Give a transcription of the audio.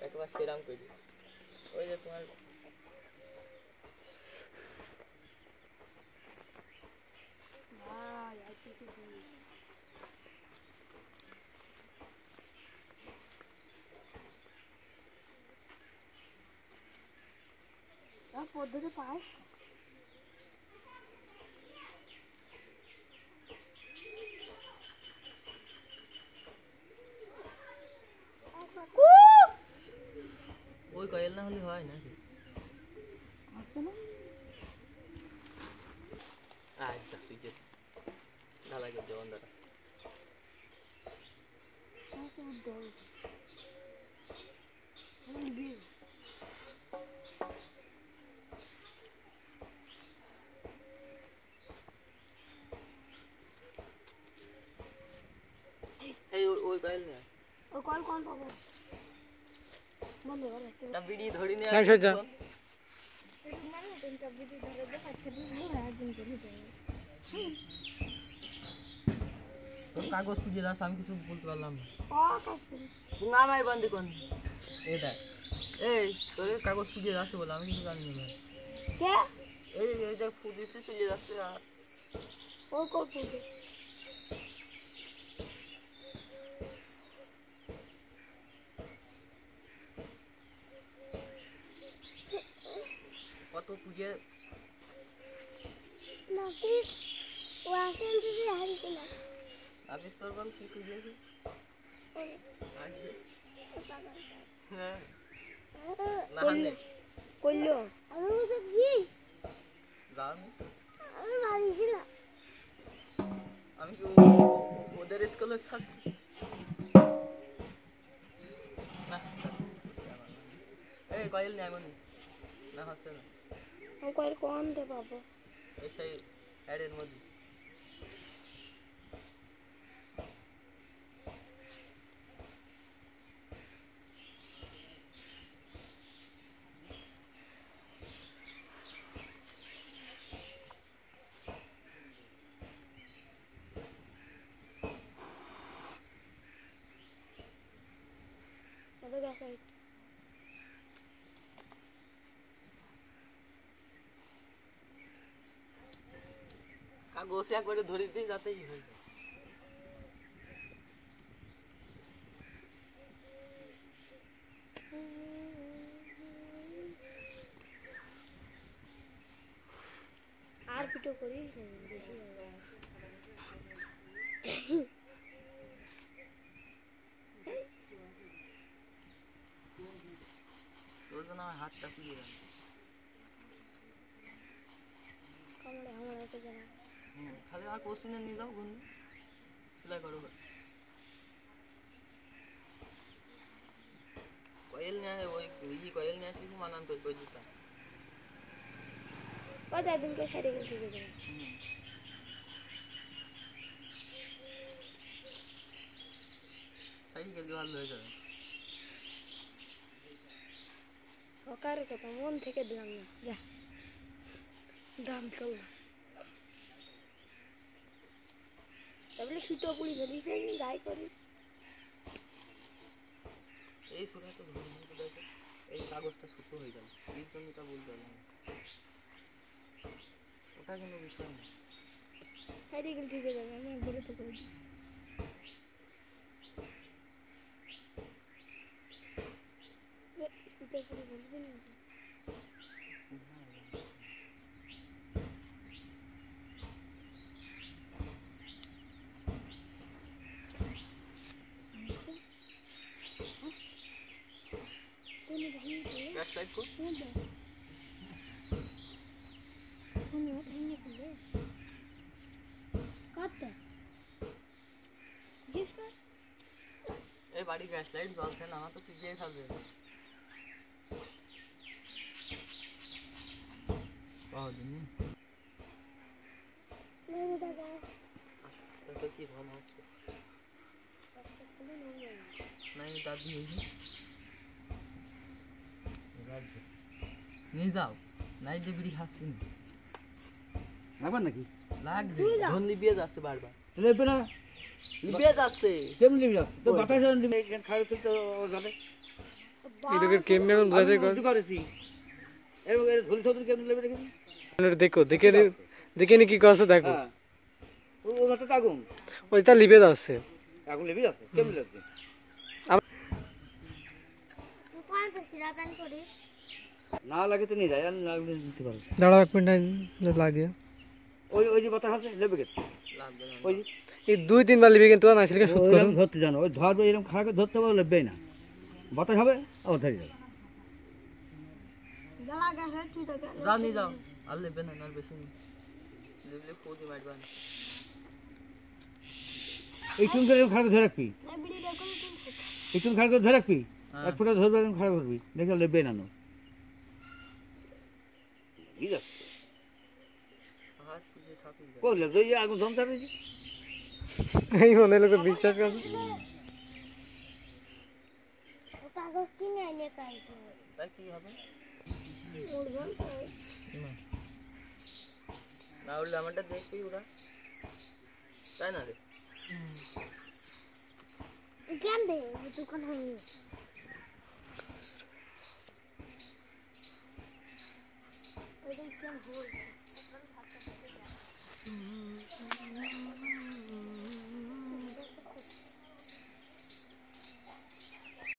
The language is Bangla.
একবার সেরাম করি ওই যে তোমার পদ্ধতি পাস ওই কয়েল না হলে হয় না আসছে না আচ্ছা সুইচেস ঢালাই করে দেবো দাঁড়া এই ওই কয়েল না ও কল কোন পাবো বন্ধ করে তা বিড়ি ধরি নে না সজ্জা এটা মানে তিনটা বিধি ধরে দেখাচ্ছে বুঝলো একদিন করে দেবে তোর কাগজ খুঁজে দাস আমি কিছু বলতে পারলাম না কাজ করি না ভাই বন্ধ কোন এই দেখ এই তোর কাগজ খুঁজে দাস বলে আমি কিছু জানি না কে এই দেখ পুলিশে চলে যাচ্ছে আর ও কল পুজো কত খুঁজে নাকি ওয়াসেন দিদি হারি কিনা আবিস তোর বল কি খুঁজেছে আসবে হ্যাঁ না নে কইলো আমি বসে কি জান আমি মারিছিলাম আমি কি ওদের স্কুলের ছাত্র না এই কয়েল নেই মনি না হচ্ছে না আমি কয়েল কোন দে পাবো এই সেই অ্যাডের মধ্যে ওদের কাছে কাগজ একবারে ধরে দিই যাতেই হয়ে যায় আর পিটো করি বেশি তোর জন্য আমার হাতটা খুলে গেল কামড়ে আমার হাতে জানা খালি আর কোশ্চিনে নিয়ে যাও গুণ সেলাই করো কয়েল নিয়ে ওই কয়েল নিয়ে আসলে মানান তো কই দিতাম ওই একদিনকে সাইডে গেলে ঠিক হয়ে যাবে সাইডে গেলে ভালো হয়ে যাবে সকার কথা মন থেকে দিলাম না যা দাম চল তাহলে সুতো পুড়ি ফেলিস যাই করি এই সুরা তো এই কাগজটা সুতো হয়ে গেল এই জন্যটা বলতে পারলাম ওটা কোনো বিষয় না সাইডে গেলে ঠিক হয়ে যাবে আমি বলে তো করি সুতো পুড়ি ফেলবি না গ্যাস লাইট কর এই বাড়ি গ্যাস লাইট জ্বলছে না আমার তো সিজিয়ে খাবে পাওয়া তো কি ধন হচ্ছে নাই দাদি নিয়ে যাও নাই যে বিড়ি খাচ্ছি লাগবে নাকি লাগবে ধন্যি বিয়ে যাচ্ছে বারবার লেবে না লিবিয়া যাচ্ছে কেমন নিবি যাচ্ছে তো বাতাস নিবি এখানে খারাপ তো জানে এটাকে কেমনে এখন বোঝাতে করেছি এবং এর ধুলি সদুল কেমন নেবে দেখেছি দেখো দেখে নি কি করছে দেখো হ্যাঁ ও মাত্র আগুন ওইটা লিবে যাচ্ছে আগুন নেবি যাচ্ছে কেমন লাগছে তুই কোন তো সিরা প্যান করিস না লাগে তো নিয়ে যায় আর না লাগলে নিতে পারো দাঁড়াও 1 মিনিট লাগে ওই ওই যে বাতাস আছে নেবে কে লাগবে না ওই এই 2-3 বার লিবে কিন্তু না সেটাকে শুট করো ওইরকম ধরতে জানো ওই ধরবে এরকম খারাপ করে ধরতে পারলে লেবেই না বাতাস হবে আবার ধরে যাবে গলা গাছে তুই তো যাও নিয়ে যাও আর লেবে না আর বেশি নেই লেবলে কোদি মারবা না এই চুন করে খারাপ ধরে রাখবি বিড়ি দেখুন এই চুন খারাপ করে ধরে রাখবি হ্যাঁ। এক ফুটা ধরবে এরকম খারাপ করবি দেখে লেবে না নো বুঝা হাত পুজে থাকি করলে তো এই আগুন ধমতা পেয়েছি এই মনে হলো তো বিশ্বাস করো ও কাগজ কিনে এনে কাইতো তাই কি হবে উড়বো না উঠলে আমারটা দেখবি ওরা তাই না রে কেন দে দোকান হয়নি